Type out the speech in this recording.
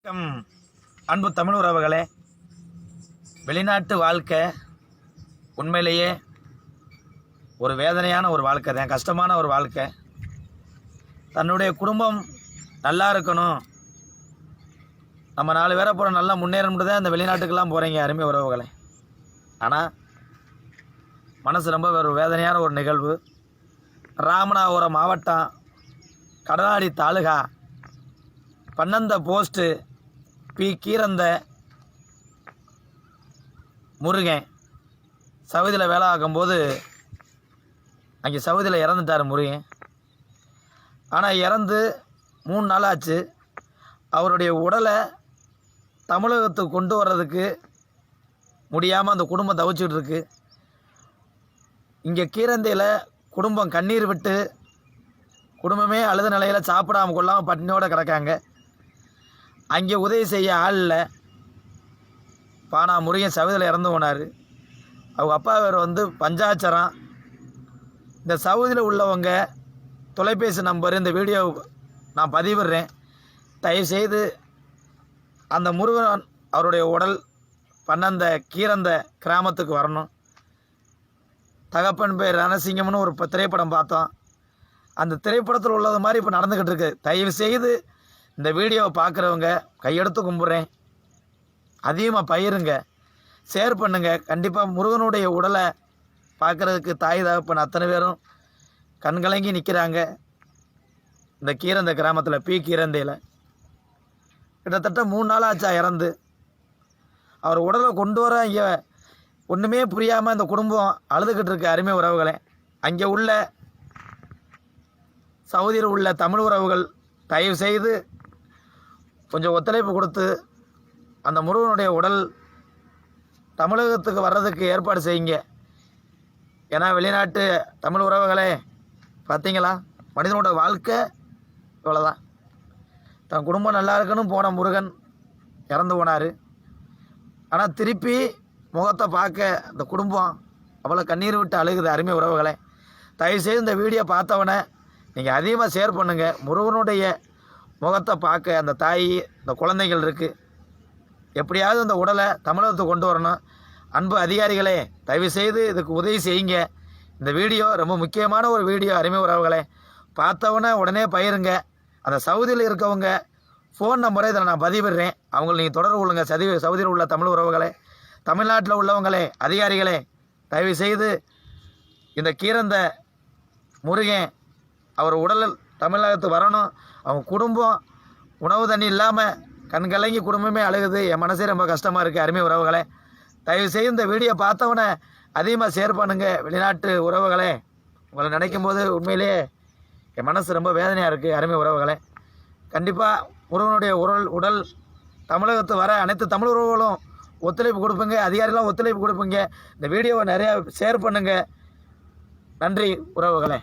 வணக்கம் அன்பு தமிழ் உறவுகளே. வெளிநாட்டு வாழ்க்கை உண்மையிலேயே ஒரு வேதனையான ஒரு வாழ்க்கை தான், கஷ்டமான ஒரு வாழ்க்கை. தன்னுடைய குடும்பம் நல்லா இருக்கணும், நம்ம 4 பேரை போகிற நல்லா முன்னேறணும் தான் இந்த வெளிநாட்டுக்கெல்லாம் போகிறீங்க அருமை உறவுகளே. ஆனால் மனசு ரொம்ப ஒரு வேதனையான ஒரு நிகழ்வு. ராமநாதபுரம் மாவட்டம் கடலாடி தாலுகா பன்னந்த போஸ்ட்டு பி கீரந்த முருகன் சவுதியில் வேலை ஆகும்போது அங்கே சவுதியில் இறந்துட்டார் முருகன். ஆனால் இறந்து 3 நாள் ஆச்சு. அவருடைய உடலை தமிழகத்துக்கு கொண்டு வர்றதுக்கு முடியாமல் அந்த குடும்பம் தவிச்சிட்டு இருக்கு. இங்கே கீரந்தையில் குடும்பம் கண்ணீர் விட்டு குடும்பமே அழுத நிலையில் சாப்பிடாமல் கொள்ளாமல் பட்டினியோடு கிடக்காங்க. அங்கே உதவி செய்ய ஆள் இல்லை. பானா முருகன் சவுதியில் இறந்து போனார். அவங்க அப்பா பேர் பஞ்சாச்சரம். இந்த சவுதியில் உள்ளவங்க தொலைபேசி நம்பர் இந்த வீடியோ நான் பதிவிடுறேன். தயவுசெய்து அந்த முருகன் அவருடைய உடல் பன்னந்த கீரந்த கிராமத்துக்கு வரணும். தகப்பன் பேர் ரணசிங்கம்னு ஒரு திரைப்படம் பார்த்தோம். அந்த திரைப்படத்தில் உள்ளது மாதிரி இப்போ நடந்துக்கிட்டு இருக்கு. தயவுசெய்து இந்த வீடியோவை பார்க்குறவங்க கையெடுத்து கும்பிட்றேன், அதிகமாக பயிருங்க, ஷேர் பண்ணுங்கள். கண்டிப்பாக முருகனுடைய உடலை பார்க்குறதுக்கு தாய் தகப்பன் அத்தனை பேரும் கண்கலங்கி நிற்கிறாங்க. இந்த கீரந்த கிராமத்தில் பி கீரந்தையில் கிட்டத்தட்ட 3 நாள் ஆச்சா இறந்து. அவர் உடலை கொண்டு வர இங்கே ஒன்றுமே புரியாமல் இந்த குடும்பம் அழுதுகிட்டு இருக்கு அருமை உறவுகளே. அங்கே உள்ள சவுதியில் உள்ள தமிழ் உறவுகள் தயவு செய்து கொஞ்சம் ஒத்துழைப்பு கொடுத்து அந்த முருகனுடைய உடல் தமிழகத்துக்கு வர்றதுக்கு ஏற்பாடு செய்யுங்க. ஏன்னா வெளிநாட்டு தமிழ் உறவுகளே, பார்த்தீங்களா, மனிதனோட வாழ்க்கை இவ்வளோதான். தன் குடும்பம் நல்லா இருக்குன்னு போன முருகன் இறந்து போனார். ஆனால் திருப்பி முகத்தை பார்க்க அந்த குடும்பம் அவ்வளோ கண்ணீர் விட்டு அழுகுது அருமை உறவுகளே. தயவுசெய்து இந்த வீடியோ பார்த்தவொடனே நீங்கள் அதிகமாக ஷேர் பண்ணுங்கள். முருகனுடைய முகத்தை பார்க்க அந்த தாய், இந்த குழந்தைகள் இருக்குது. எப்படியாவது அந்த உடலை தமிழகத்துக்கு கொண்டு வரணும். அன்பு அதிகாரிகளே, தயவுசெய்து இதுக்கு உதவி செய்யுங்க. இந்த வீடியோ ரொம்ப முக்கியமான ஒரு வீடியோ அருமை உறவுகளே. பார்த்தவொடனே உடனே பயிருங்க. அந்த சவுதியில் இருக்கவங்க ஃபோன் நம்பரை இதில் நான் பதிவிடுறேன். அவங்களை நீங்கள் தொடர்பு கொள்ளுங்க. சவுதியில் உள்ள தமிழ் உறவுகளே, தமிழ்நாட்டில் உள்ளவங்களே, அதிகாரிகளே, தயவுசெய்து இந்த கீரந்த முருகன் அவர் உடல் தமிழகத்துக்கு வரணும். அவங்க குடும்பம் உணவு தண்ணி இல்லாமல் கண்கலங்கி குடும்பமே அழுகுது. என் மனசே ரொம்ப கஷ்டமாக இருக்குது அருமை உறவுகளே. தயவுசெய்து இந்த வீடியோ பார்த்தவொடனே அதிகமாக ஷேர் பண்ணுங்கள். வெளிநாட்டு உறவுகளே, உங்களை நினைக்கும் போது உண்மையிலேயே என் மனசு ரொம்ப வேதனையாக இருக்குது அருமை உறவுகளே. கண்டிப்பாக முருகனுடைய உடல் தமிழகத்து வர அனைத்து தமிழ் உறவுகளும் ஒத்துழைப்பு கொடுப்பீங்க, அதிகாரிகளும் ஒத்துழைப்பு கொடுப்பீங்க. இந்த வீடியோவை நிறையா ஷேர் பண்ணுங்கள். நன்றி உறவுகளே.